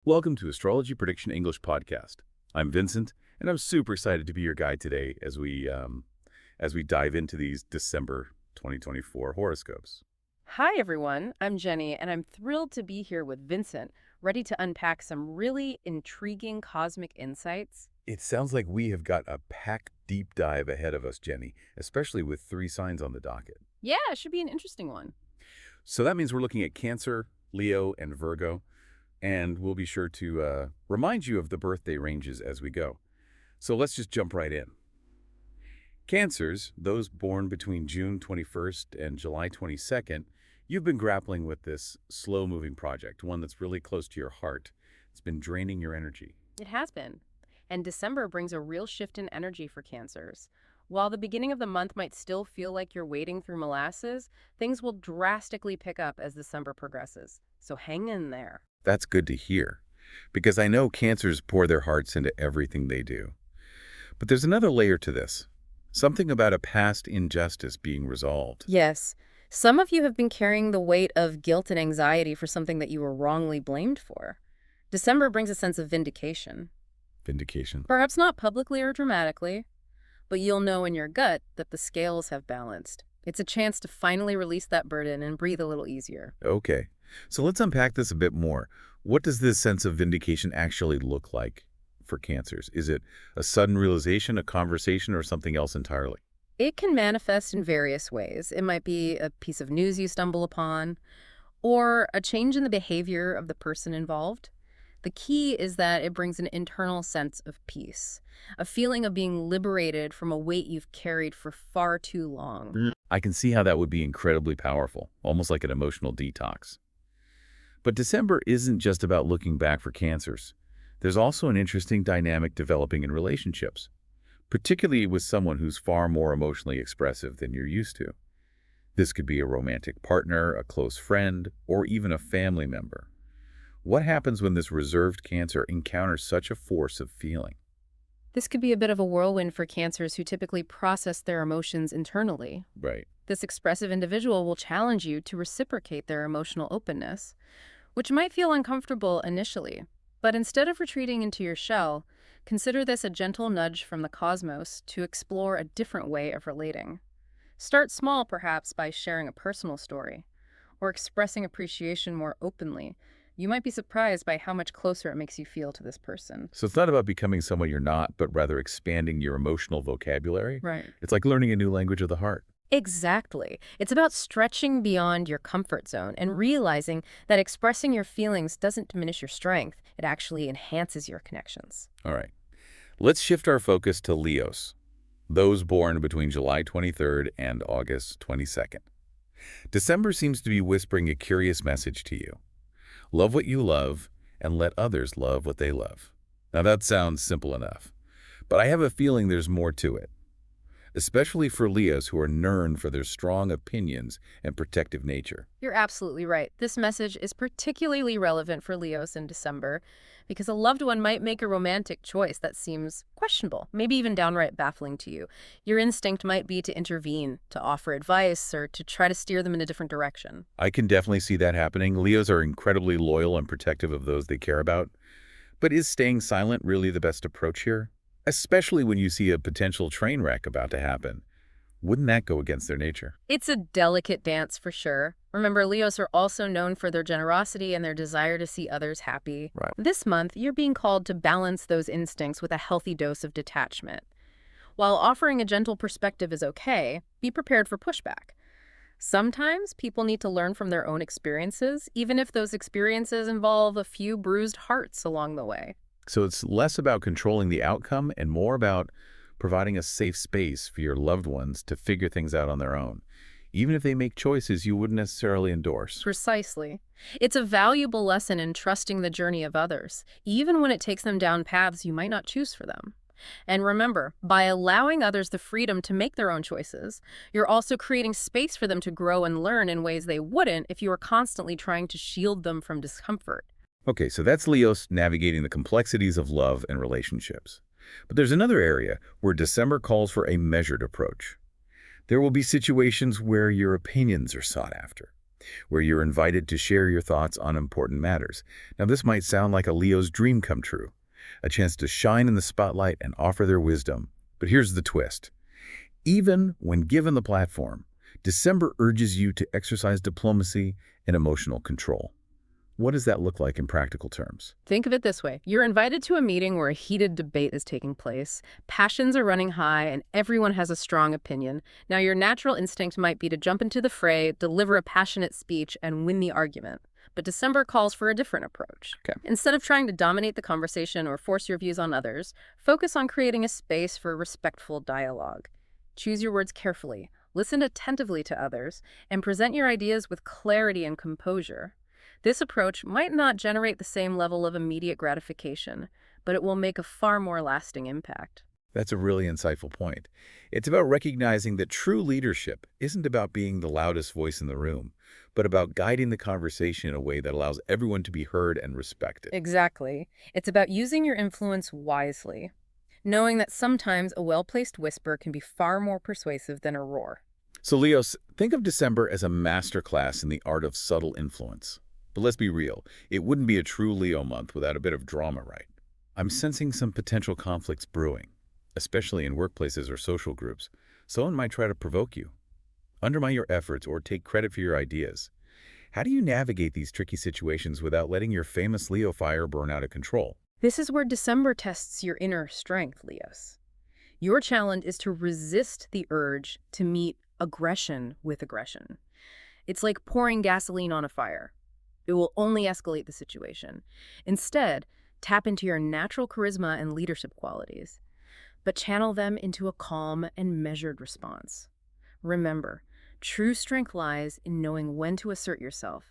Welcome to Astrology Prediction English Podcast. I'm Vincent, and I'm super excited to be your guide today as we dive into these December 2024 horoscopes. Hi, everyone. I'm Jenny, and I'm thrilled to be here with Vincent, ready to unpack some really intriguing cosmic insights. It sounds like we have got a packed deep dive ahead of us, Jenny, especially with three signs on the docket. Yeah, it should be an interesting one. So that means we're looking at Cancer, Leo, and Virgo, and we'll be sure to remind you of the birthday ranges as we go. So let's just jump right in. Cancers, those born between June 21st and July 22nd, you've been grappling with this slow-moving project, one that's really close to your heart. It's been draining your energy. It has been. And December brings a real shift in energy for Cancers. While the beginning of the month might still feel like you're wading through molasses, things will drastically pick up as December progresses. So hang in there. That's good to hear, because I know Cancers pour their hearts into everything they do. But there's another layer to this, something about a past injustice being resolved. Yes, some of you have been carrying the weight of guilt and anxiety for something that you were wrongly blamed for. December brings a sense of vindication. Vindication. Perhaps not publicly or dramatically, but you'll know in your gut that the scales have balanced. It's a chance to finally release that burden and breathe a little easier. Okay, so let's unpack this a bit more. What does this sense of vindication actually look like for Cancers? Is it a sudden realization, a conversation, or something else entirely? It can manifest in various ways. It might be a piece of news you stumble upon, or a change in the behavior of the person involved. The key is that it brings an internal sense of peace, a feeling of being liberated from a weight you've carried for far too long. I can see how that would be incredibly powerful, almost like an emotional detox. But December isn't just about looking back for Cancers. There's also an interesting dynamic developing in relationships, particularly with someone who's far more emotionally expressive than you're used to. This could be a romantic partner, a close friend, or even a family member. What happens when this reserved Cancer encounters such a force of feeling? This could be a bit of a whirlwind for Cancers who typically process their emotions internally. Right. This expressive individual will challenge you to reciprocate their emotional openness, which might feel uncomfortable initially. But instead of retreating into your shell, consider this a gentle nudge from the cosmos to explore a different way of relating. Start small, perhaps, by sharing a personal story or expressing appreciation more openly. You might be surprised by how much closer it makes you feel to this person. So it's not about becoming someone you're not, but rather expanding your emotional vocabulary. Right. It's like learning a new language of the heart. Exactly. It's about stretching beyond your comfort zone and realizing that expressing your feelings doesn't diminish your strength. It actually enhances your connections. All right. Let's shift our focus to Leos, those born between July 23rd and August 22nd. December seems to be whispering a curious message to you. Love what you love and let others love what they love. Now that sounds simple enough, but I have a feeling there's more to it, especially for Leos who are known for their strong opinions and protective nature. You're absolutely right. This message is particularly relevant for Leos in December because a loved one might make a romantic choice that seems questionable, maybe even downright baffling to you. Your instinct might be to intervene, to offer advice, or to try to steer them in a different direction. I can definitely see that happening. Leos are incredibly loyal and protective of those they care about. But is staying silent really the best approach here? Especially when you see a potential train wreck about to happen. Wouldn't that go against their nature? It's a delicate dance for sure. Remember, Leos are also known for their generosity and their desire to see others happy. Right. This month, you're being called to balance those instincts with a healthy dose of detachment. While offering a gentle perspective is okay, be prepared for pushback. Sometimes people need to learn from their own experiences, even if those experiences involve a few bruised hearts along the way. So it's less about controlling the outcome and more about providing a safe space for your loved ones to figure things out on their own, even if they make choices you wouldn't necessarily endorse. Precisely. It's a valuable lesson in trusting the journey of others, even when it takes them down paths you might not choose for them. And remember, by allowing others the freedom to make their own choices, you're also creating space for them to grow and learn in ways they wouldn't if you were constantly trying to shield them from discomfort. Okay, so that's Leos navigating the complexities of love and relationships. But there's another area where December calls for a measured approach. There will be situations where your opinions are sought after. where you're invited to share your thoughts on important matters. Now, this might sound like a Leo's dream come true, a chance to shine in the spotlight and offer their wisdom. But here's the twist. Even when given the platform, December urges you to exercise diplomacy and emotional control. What does that look like in practical terms? Think of it this way. You're invited to a meeting where a heated debate is taking place. Passions are running high, and everyone has a strong opinion. Now, your natural instinct might be to jump into the fray, deliver a passionate speech, and win the argument. But December calls for a different approach. Okay. Instead of trying to dominate the conversation or force your views on others, focus on creating a space for respectful dialogue. Choose your words carefully, listen attentively to others, and present your ideas with clarity and composure. This approach might not generate the same level of immediate gratification, but it will make a far more lasting impact. That's a really insightful point. It's about recognizing that true leadership isn't about being the loudest voice in the room, but about guiding the conversation in a way that allows everyone to be heard and respected. Exactly. It's about using your influence wisely, knowing that sometimes a well-placed whisper can be far more persuasive than a roar. So Leos, think of December as a masterclass in the art of subtle influence. But let's be real, it wouldn't be a true Leo month without a bit of drama, right? I'm sensing some potential conflicts brewing, especially in workplaces or social groups. Someone might try to provoke you, undermine your efforts, or take credit for your ideas. How do you navigate these tricky situations without letting your famous Leo fire burn out of control? This is where December tests your inner strength, Leos. Your challenge is to resist the urge to meet aggression with aggression. It's like pouring gasoline on a fire. It will only escalate the situation. Instead, tap into your natural charisma and leadership qualities, but channel them into a calm and measured response. Remember, true strength lies in knowing when to assert yourself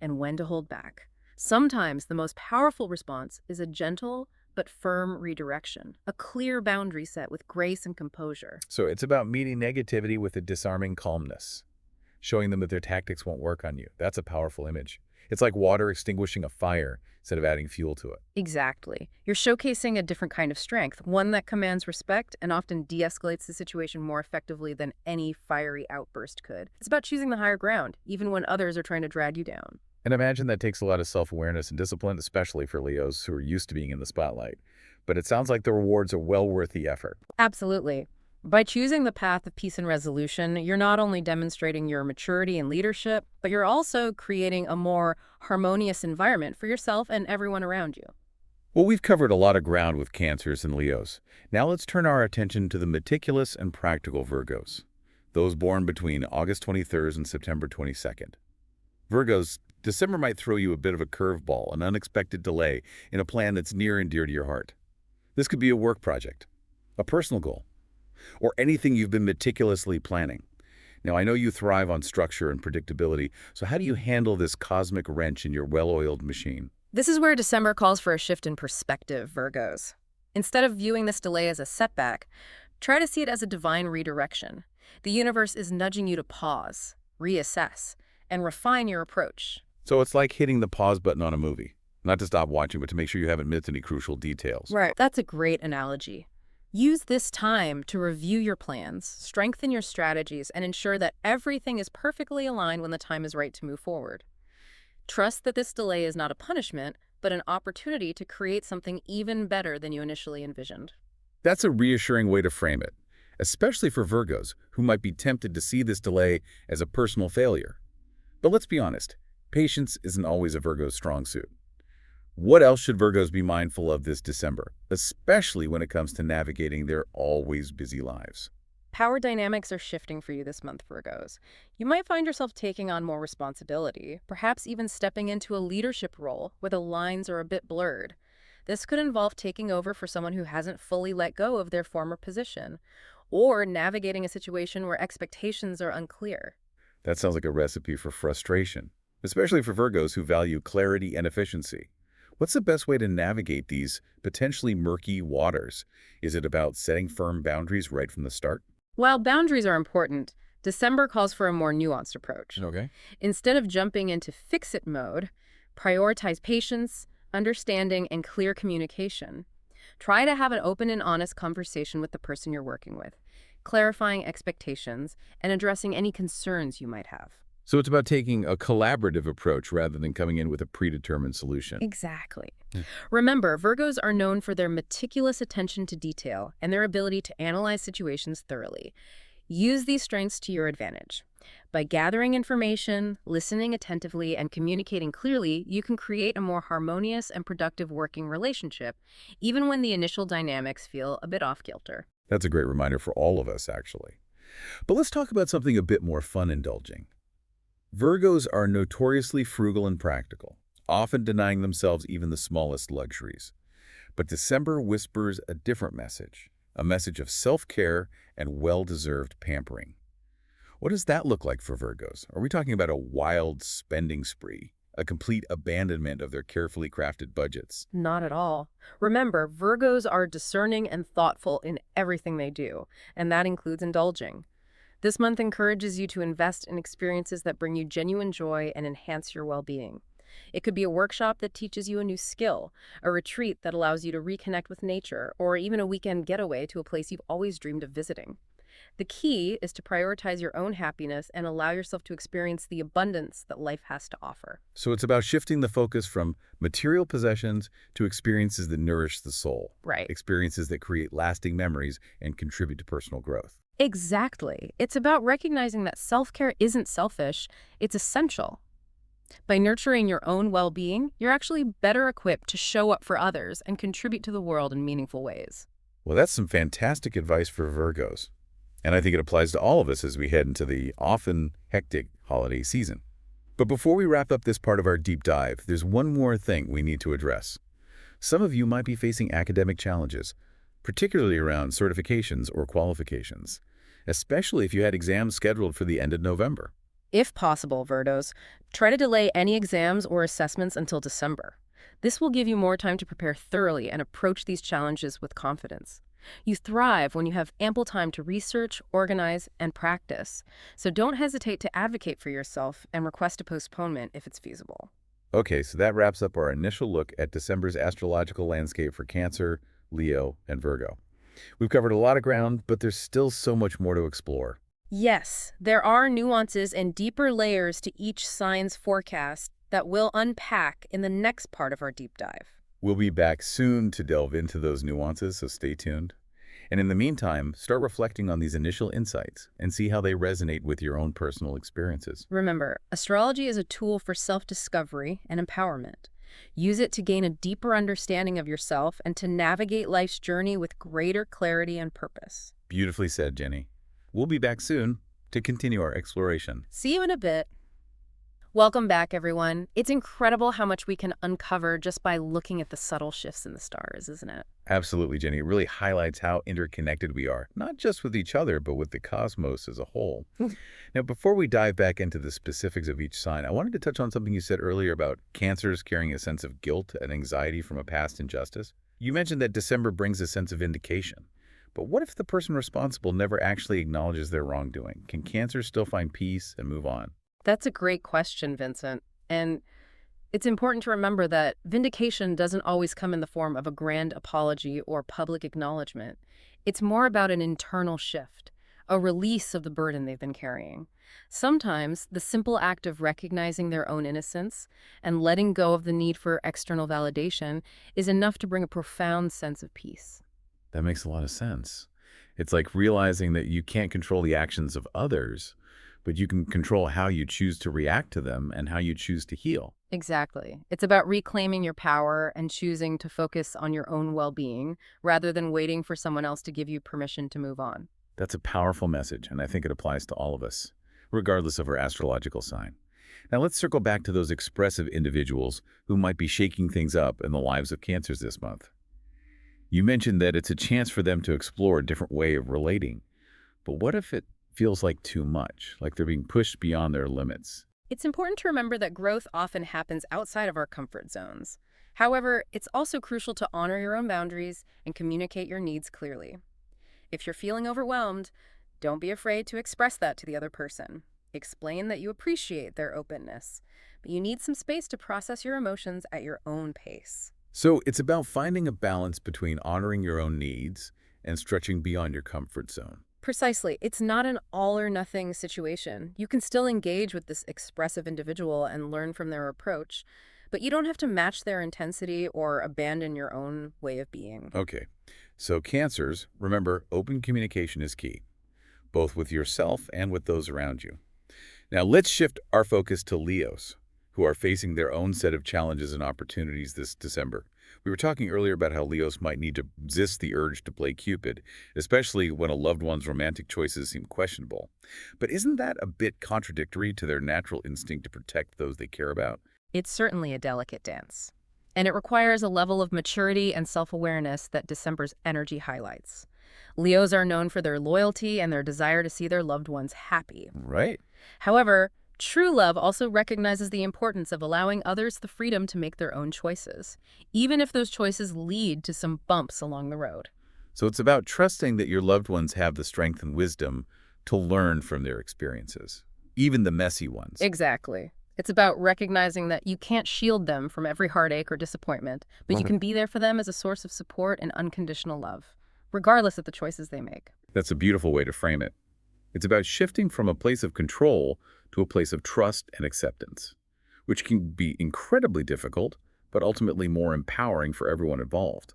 and when to hold back. Sometimes the most powerful response is a gentle but firm redirection, a clear boundary set with grace and composure. So it's about meeting negativity with a disarming calmness, showing them that their tactics won't work on you. That's a powerful image. It's like water extinguishing a fire instead of adding fuel to it. Exactly. You're showcasing a different kind of strength, one that commands respect and often de-escalates the situation more effectively than any fiery outburst could. It's about choosing the higher ground, even when others are trying to drag you down. And imagine that takes a lot of self-awareness and discipline, especially for Leos who are used to being in the spotlight. But it sounds like the rewards are well worth the effort. Absolutely. By choosing the path of peace and resolution, you're not only demonstrating your maturity and leadership, but you're also creating a more harmonious environment for yourself and everyone around you. Well, we've covered a lot of ground with Cancers and Leos. Now let's turn our attention to the meticulous and practical Virgos, those born between August 23rd and September 22nd. Virgos, December might throw you a bit of a curveball, an unexpected delay in a plan that's near and dear to your heart. This could be a work project, a personal goal, or anything you've been meticulously planning. Now, I know you thrive on structure and predictability, so how do you handle this cosmic wrench in your well-oiled machine? This is where December calls for a shift in perspective, Virgos. Instead of viewing this delay as a setback, try to see it as a divine redirection. The universe is nudging you to pause, reassess, and refine your approach. So it's like hitting the pause button on a movie. Not to stop watching, but to make sure you haven't missed any crucial details. Right. That's a great analogy. Use this time to review your plans, strengthen your strategies, and ensure that everything is perfectly aligned when the time is right to move forward. Trust that this delay is not a punishment, but an opportunity to create something even better than you initially envisioned. That's a reassuring way to frame it, especially for Virgos who might be tempted to see this delay as a personal failure. But let's be honest, patience isn't always a Virgo's strong suit. What else should Virgos be mindful of this December, especially when it comes to navigating their always busy lives? Power dynamics are shifting for you this month, Virgos. You might find yourself taking on more responsibility, perhaps even stepping into a leadership role where the lines are a bit blurred. This could involve taking over for someone who hasn't fully let go of their former position, or navigating a situation where expectations are unclear. That sounds like a recipe for frustration, especially for Virgos who value clarity and efficiency. What's the best way to navigate these potentially murky waters? Is it about setting firm boundaries right from the start? While boundaries are important, December calls for a more nuanced approach. Okay. Instead of jumping into fix-it mode, prioritize patience, understanding, and clear communication. Try to have an open and honest conversation with the person you're working with, clarifying expectations and addressing any concerns you might have. So it's about taking a collaborative approach rather than coming in with a predetermined solution. Exactly. Yeah. Remember, Virgos are known for their meticulous attention to detail and their ability to analyze situations thoroughly. Use these strengths to your advantage. By gathering information, listening attentively, and communicating clearly, you can create a more harmonious and productive working relationship, even when the initial dynamics feel a bit off-kilter. That's a great reminder for all of us, actually. But let's talk about something a bit more fun-indulging. Virgos are notoriously frugal and practical, often denying themselves even the smallest luxuries. But December whispers a different message, a message of self-care and well-deserved pampering. What does that look like for Virgos? Are we talking about a wild spending spree, a complete abandonment of their carefully crafted budgets? Not at all. Remember, Virgos are discerning and thoughtful in everything they do, and that includes indulging. This month encourages you to invest in experiences that bring you genuine joy and enhance your well-being. It could be a workshop that teaches you a new skill, a retreat that allows you to reconnect with nature, or even a weekend getaway to a place you've always dreamed of visiting. The key is to prioritize your own happiness and allow yourself to experience the abundance that life has to offer. So it's about shifting the focus from material possessions to experiences that nourish the soul, Right. experiences that create lasting memories and contribute to personal growth. Exactly. It's about recognizing that self-care isn't selfish, it's essential. By nurturing your own well-being, you're actually better equipped to show up for others and contribute to the world in meaningful ways. Well, that's some fantastic advice for Virgos. And I think it applies to all of us as we head into the often hectic holiday season. But before we wrap up this part of our deep dive, there's one more thing we need to address. Some of you might be facing academic challenges, particularly around certifications or qualifications, especially if you had exams scheduled for the end of November. If possible, Virgos, try to delay any exams or assessments until December. This will give you more time to prepare thoroughly and approach these challenges with confidence. You thrive when you have ample time to research, organize, and practice. So don't hesitate to advocate for yourself and request a postponement if it's feasible. Okay, so that wraps up our initial look at December's astrological landscape for Cancer, Leo, and Virgo. We've covered a lot of ground, but there's still so much more to explore. Yes, there are nuances and deeper layers to each sign's forecast that we'll unpack in the next part of our deep dive. We'll be back soon to delve into those nuances, so stay tuned. And in the meantime, start reflecting on these initial insights and see how they resonate with your own personal experiences. Remember, astrology is a tool for self-discovery and empowerment. Use it to gain a deeper understanding of yourself and to navigate life's journey with greater clarity and purpose. Beautifully said, Jenny. We'll be back soon to continue our exploration. See you in a bit. Welcome back, everyone. It's incredible how much we can uncover just by looking at the subtle shifts in the stars, isn't it? Absolutely, Jenny. It really highlights how interconnected we are, not just with each other, but with the cosmos as a whole. Now, before we dive back into the specifics of each sign, I wanted to touch on something you said earlier about Cancers carrying a sense of guilt and anxiety from a past injustice. You mentioned that December brings a sense of vindication. But what if the person responsible never actually acknowledges their wrongdoing? Can Cancer still find peace and move on? That's a great question, Vincent. And it's important to remember that vindication doesn't always come in the form of a grand apology or public acknowledgement. It's more about an internal shift, a release of the burden they've been carrying. Sometimes the simple act of recognizing their own innocence and letting go of the need for external validation is enough to bring a profound sense of peace. That makes a lot of sense. It's like realizing that you can't control the actions of others, but you can control how you choose to react to them and how you choose to heal. Exactly. It's about reclaiming your power and choosing to focus on your own well-being rather than waiting for someone else to give you permission to move on. That's a powerful message, and I think it applies to all of us, regardless of our astrological sign. Now let's circle back to those expressive individuals who might be shaking things up in the lives of Cancers this month. You mentioned that it's a chance for them to explore a different way of relating. But what if it feels like too much, like they're being pushed beyond their limits? It's important to remember that growth often happens outside of our comfort zones. However, it's also crucial to honor your own boundaries and communicate your needs clearly. If you're feeling overwhelmed, don't be afraid to express that to the other person. Explain that you appreciate their openness, but you need some space to process your emotions at your own pace. So it's about finding a balance between honoring your own needs and stretching beyond your comfort zone. Precisely. It's not an all or nothing situation. You can still engage with this expressive individual and learn from their approach, but you don't have to match their intensity or abandon your own way of being. Okay, so Cancers, remember, open communication is key, both with yourself and with those around you. Now let's shift our focus to Leos, who are facing their own set of challenges and opportunities this December. We were talking earlier about how Leos might need to resist the urge to play Cupid, especially when a loved one's romantic choices seem questionable. But isn't that a bit contradictory to their natural instinct to protect those they care about? It's certainly a delicate dance, and it requires a level of maturity and self-awareness that December's energy highlights. Leos are known for their loyalty and their desire to see their loved ones happy. Right. However, true love also recognizes the importance of allowing others the freedom to make their own choices, even if those choices lead to some bumps along the road. So it's about trusting that your loved ones have the strength and wisdom to learn from their experiences, even the messy ones. Exactly. It's about recognizing that you can't shield them from every heartache or disappointment, but you can be there for them as a source of support and unconditional love, regardless of the choices they make. That's a beautiful way to frame it. It's about shifting from a place of control to a place of trust and acceptance, which can be incredibly difficult, but ultimately more empowering for everyone involved.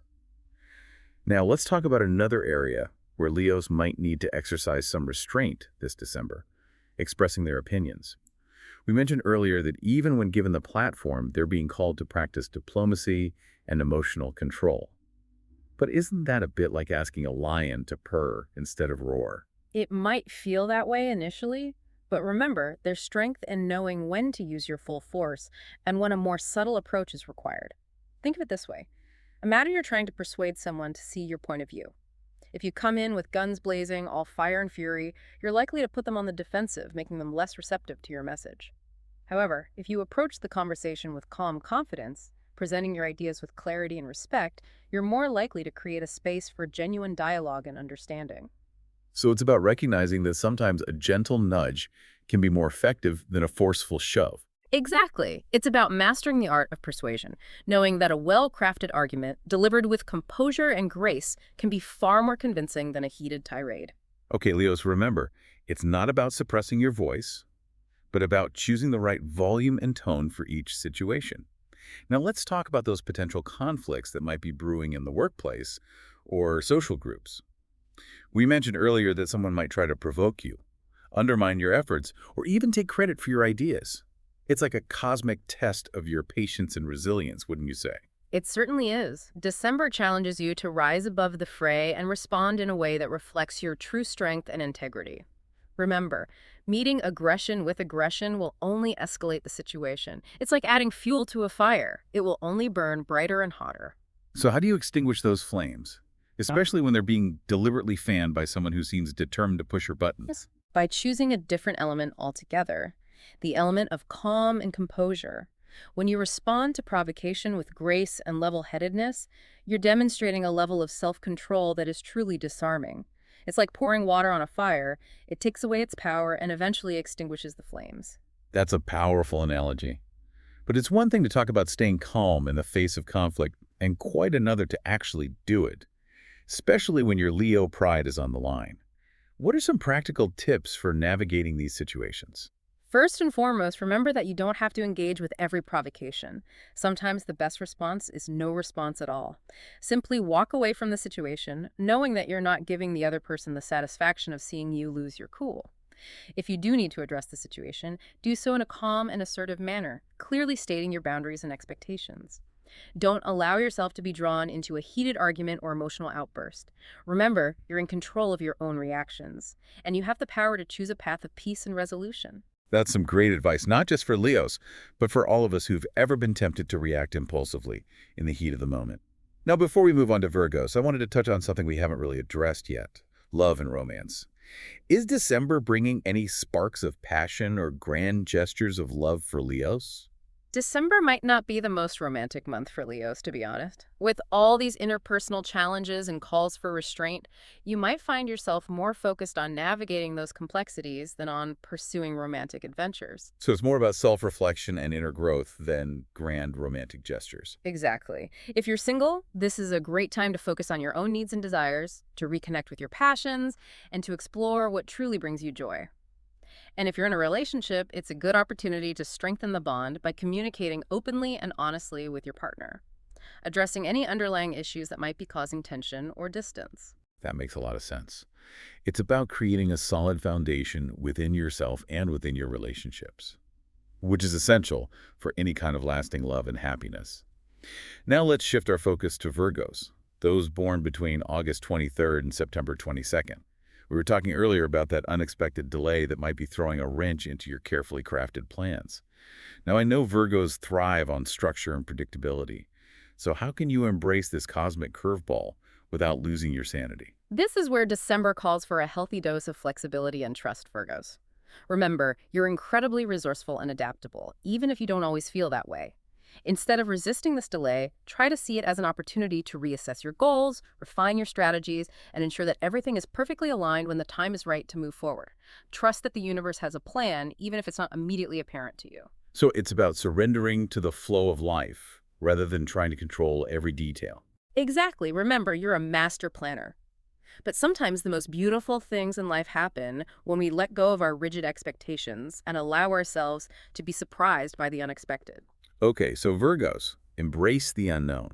Now, let's talk about another area where Leos might need to exercise some restraint this December, expressing their opinions. We mentioned earlier that even when given the platform, they're being called to practice diplomacy and emotional control. But isn't that a bit like asking a lion to purr instead of roar? It might feel that way initially, but remember, there's strength in knowing when to use your full force and when a more subtle approach is required. Think of it this way. Imagine you're trying to persuade someone to see your point of view. If you come in with guns blazing, all fire and fury, you're likely to put them on the defensive, making them less receptive to your message. However, if you approach the conversation with calm confidence, presenting your ideas with clarity and respect, you're more likely to create a space for genuine dialogue and understanding. So it's about recognizing that sometimes a gentle nudge can be more effective than a forceful shove. Exactly. It's about mastering the art of persuasion, knowing that a well-crafted argument, delivered with composure and grace, can be far more convincing than a heated tirade. Okay, Leos, remember, it's not about suppressing your voice, but about choosing the right volume and tone for each situation. Now let's talk about those potential conflicts that might be brewing in the workplace or social groups. We mentioned earlier that someone might try to provoke you, undermine your efforts, or even take credit for your ideas. It's like a cosmic test of your patience and resilience, wouldn't you say? It certainly is. December challenges you to rise above the fray and respond in a way that reflects your true strength and integrity. Remember, meeting aggression with aggression will only escalate the situation. It's like adding fuel to a fire. It will only burn brighter and hotter. So how do you extinguish those flames, especially when they're being deliberately fanned by someone who seems determined to push your buttons? By choosing a different element altogether, the element of calm and composure. When you respond to provocation with grace and level-headedness, you're demonstrating a level of self-control that is truly disarming. It's like pouring water on a fire. It takes away its power and eventually extinguishes the flames. That's a powerful analogy. But it's one thing to talk about staying calm in the face of conflict and quite another to actually do it, especially when your Leo pride is on the line. What are some practical tips for navigating these situations? First and foremost, remember that you don't have to engage with every provocation. Sometimes the best response is no response at all. Simply walk away from the situation, knowing that you're not giving the other person the satisfaction of seeing you lose your cool. If you do need to address the situation, do so in a calm and assertive manner, clearly stating your boundaries and expectations. Don't allow yourself to be drawn into a heated argument or emotional outburst. Remember, you're in control of your own reactions, and you have the power to choose a path of peace and resolution. That's some great advice, not just for Leos, but for all of us who've ever been tempted to react impulsively in the heat of the moment. Now, before we move on to Virgos, I wanted to touch on something we haven't really addressed yet: love and romance. Is December bringing any sparks of passion or grand gestures of love for Leos? December might not be the most romantic month for Leos, to be honest. With all these interpersonal challenges and calls for restraint, you might find yourself more focused on navigating those complexities than on pursuing romantic adventures. So it's more about self-reflection and inner growth than grand romantic gestures. Exactly. If you're single, this is a great time to focus on your own needs and desires, to reconnect with your passions, and to explore what truly brings you joy. And if you're in a relationship, it's a good opportunity to strengthen the bond by communicating openly and honestly with your partner, addressing any underlying issues that might be causing tension or distance. That makes a lot of sense. It's about creating a solid foundation within yourself and within your relationships, which is essential for any kind of lasting love and happiness. Now let's shift our focus to Virgos, those born between August 23rd and September 22nd. We were talking earlier about that unexpected delay that might be throwing a wrench into your carefully crafted plans. Now, I know Virgos thrive on structure and predictability. So how can you embrace this cosmic curveball without losing your sanity? This is where December calls for a healthy dose of flexibility and trust, Virgos. Remember, you're incredibly resourceful and adaptable, even if you don't always feel that way. Instead of resisting this delay, try to see it as an opportunity to reassess your goals, refine your strategies, and ensure that everything is perfectly aligned when the time is right to move forward. Trust that the universe has a plan, even if it's not immediately apparent to you. So it's about surrendering to the flow of life rather than trying to control every detail. Exactly. Remember, you're a master planner. But sometimes the most beautiful things in life happen when we let go of our rigid expectations and allow ourselves to be surprised by the unexpected. Okay, so Virgos, embrace the unknown,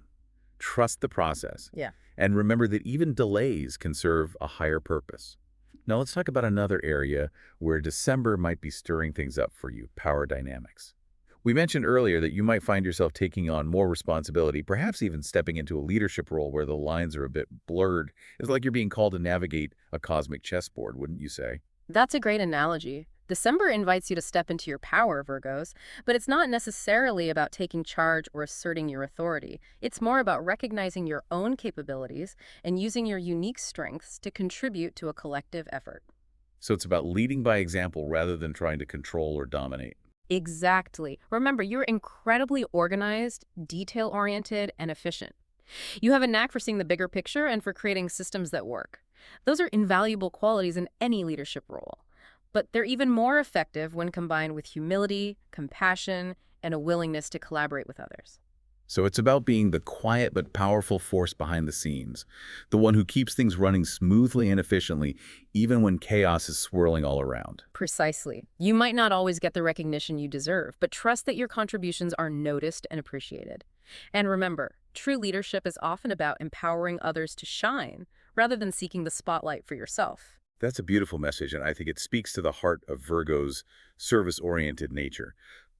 trust the process, Yeah. and remember that even delays can serve a higher purpose. Now let's talk about another area where December might be stirring things up for you, power dynamics. We mentioned earlier that you might find yourself taking on more responsibility, perhaps even stepping into a leadership role where the lines are a bit blurred. It's like you're being called to navigate a cosmic chessboard, wouldn't you say? That's a great analogy. December invites you to step into your power, Virgos, but it's not necessarily about taking charge or asserting your authority. It's more about recognizing your own capabilities and using your unique strengths to contribute to a collective effort. So it's about leading by example rather than trying to control or dominate. Exactly. Remember, you're incredibly organized, detail-oriented, and efficient. You have a knack for seeing the bigger picture and for creating systems that work. Those are invaluable qualities in any leadership role. But they're even more effective when combined with humility, compassion, and a willingness to collaborate with others. So it's about being the quiet but powerful force behind the scenes, the one who keeps things running smoothly and efficiently, even when chaos is swirling all around. Precisely. You might not always get the recognition you deserve, but trust that your contributions are noticed and appreciated. And remember, true leadership is often about empowering others to shine, rather than seeking the spotlight for yourself. That's a beautiful message, and I think it speaks to the heart of Virgo's service-oriented nature.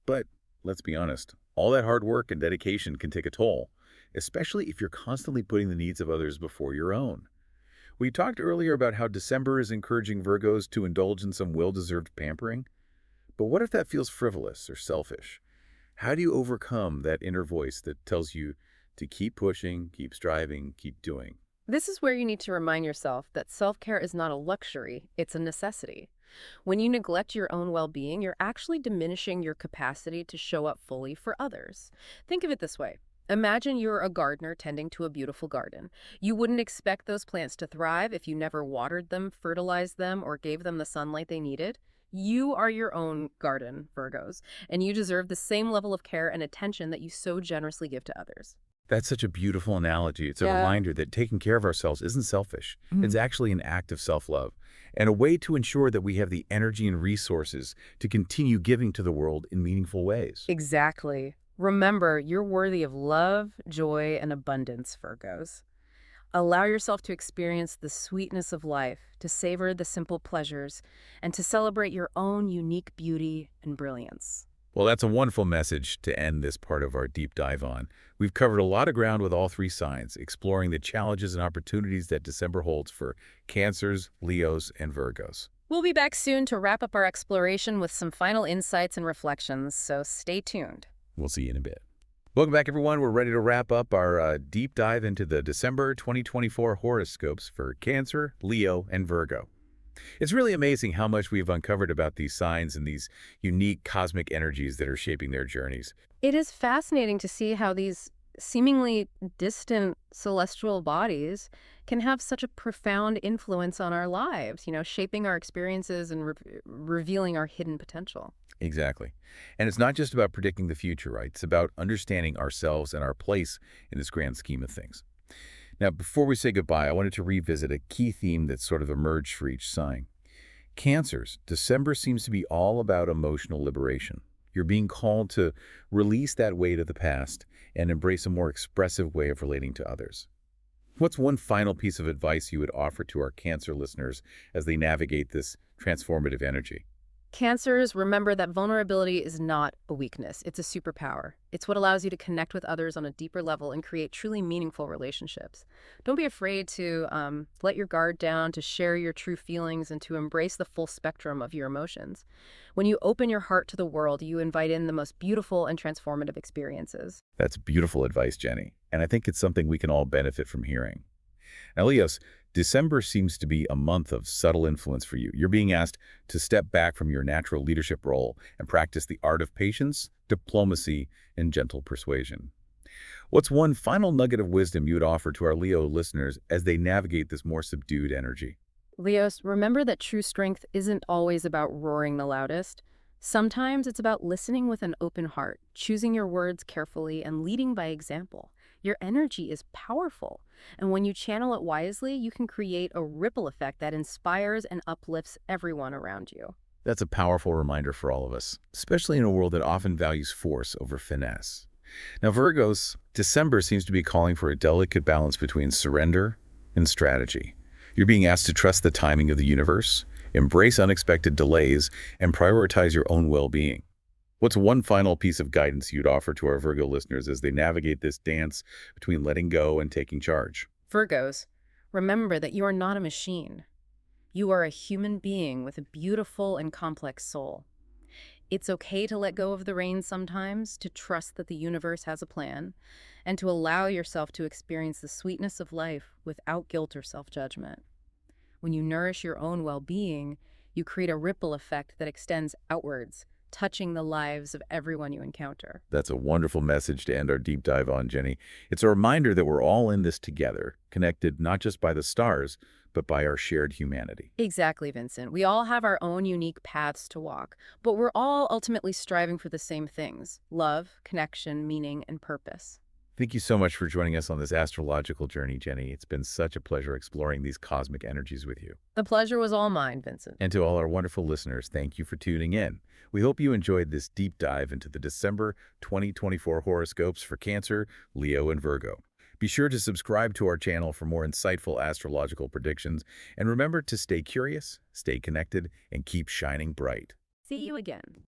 But let's be honest, all that hard work and dedication can take a toll, especially if you're constantly putting the needs of others before your own. We talked earlier about how December is encouraging Virgos to indulge in some well-deserved pampering. But what if that feels frivolous or selfish? How do you overcome that inner voice that tells you to keep pushing, keep striving, keep doing? This is where you need to remind yourself that self-care is not a luxury, it's a necessity. When you neglect your own well-being, you're actually diminishing your capacity to show up fully for others. Think of it this way. Imagine you're a gardener tending to a beautiful garden. You wouldn't expect those plants to thrive if you never watered them, fertilized them, or gave them the sunlight they needed. You are your own garden, Virgos, and you deserve the same level of care and attention that you so generously give to others. That's such a beautiful analogy. It's a Yeah. reminder that taking care of ourselves isn't selfish. Mm. It's actually an act of self-love and a way to ensure that we have the energy and resources to continue giving to the world in meaningful ways. Exactly. Remember, you're worthy of love, joy, and abundance, Virgos. Allow yourself to experience the sweetness of life, to savor the simple pleasures, and to celebrate your own unique beauty and brilliance. Well, that's a wonderful message to end this part of our deep dive on. We've covered a lot of ground with all three signs, exploring the challenges and opportunities that December holds for Cancers, Leos, and Virgos. We'll be back soon to wrap up our exploration with some final insights and reflections, so stay tuned. We'll see you in a bit. Welcome back, everyone. We're ready to wrap up our deep dive into the December 2024 horoscopes for Cancer, Leo, and Virgo. It's really amazing how much we've uncovered about these signs and these unique cosmic energies that are shaping their journeys. It is fascinating to see how these seemingly distant celestial bodies can have such a profound influence on our lives, shaping our experiences and revealing our hidden potential. Exactly. And it's not just about predicting the future, right? It's about understanding ourselves and our place in this grand scheme of things. Now, before we say goodbye, I wanted to revisit a key theme that's sort of emerged for each sign. Cancers, December seems to be all about emotional liberation. You're being called to release that weight of the past and embrace a more expressive way of relating to others. What's one final piece of advice you would offer to our Cancer listeners as they navigate this transformative energy? Cancers, remember that vulnerability is not a weakness. It's a superpower. It's what allows you to connect with others on a deeper level and create truly meaningful relationships. Don't be afraid to let your guard down, to share your true feelings, and to embrace the full spectrum of your emotions. When you open your heart to the world, you invite in the most beautiful and transformative experiences. That's beautiful advice, Jenny, and I think it's something we can all benefit from hearing. Now, Leos, December seems to be a month of subtle influence for you. You're being asked to step back from your natural leadership role and practice the art of patience, diplomacy, and gentle persuasion. What's one final nugget of wisdom you would offer to our Leo listeners as they navigate this more subdued energy? Leos, remember that true strength isn't always about roaring the loudest. Sometimes it's about listening with an open heart, choosing your words carefully, and leading by example. Your energy is powerful, and when you channel it wisely, you can create a ripple effect that inspires and uplifts everyone around you. That's a powerful reminder for all of us, especially in a world that often values force over finesse. Now, Virgos, December seems to be calling for a delicate balance between surrender and strategy. You're being asked to trust the timing of the universe, embrace unexpected delays, and prioritize your own well-being. What's one final piece of guidance you'd offer to our Virgo listeners as they navigate this dance between letting go and taking charge? Virgos, remember that you are not a machine. You are a human being with a beautiful and complex soul. It's okay to let go of the reins sometimes, to trust that the universe has a plan, and to allow yourself to experience the sweetness of life without guilt or self-judgment. When you nourish your own well-being, you create a ripple effect that extends outwards, touching the lives of everyone you encounter. That's a wonderful message to end our deep dive on, Jenny. It's a reminder that we're all in this together, connected not just by the stars, but by our shared humanity. Exactly, Vincent. We all have our own unique paths to walk, but we're all ultimately striving for the same things: love, connection, meaning, and purpose. Thank you so much for joining us on this astrological journey, Jenny. It's been such a pleasure exploring these cosmic energies with you. The pleasure was all mine, Vincent. And to all our wonderful listeners, thank you for tuning in. We hope you enjoyed this deep dive into the December 2024 horoscopes for Cancer, Leo, and Virgo. Be sure to subscribe to our channel for more insightful astrological predictions, and remember to stay curious, stay connected, and keep shining bright. See you again.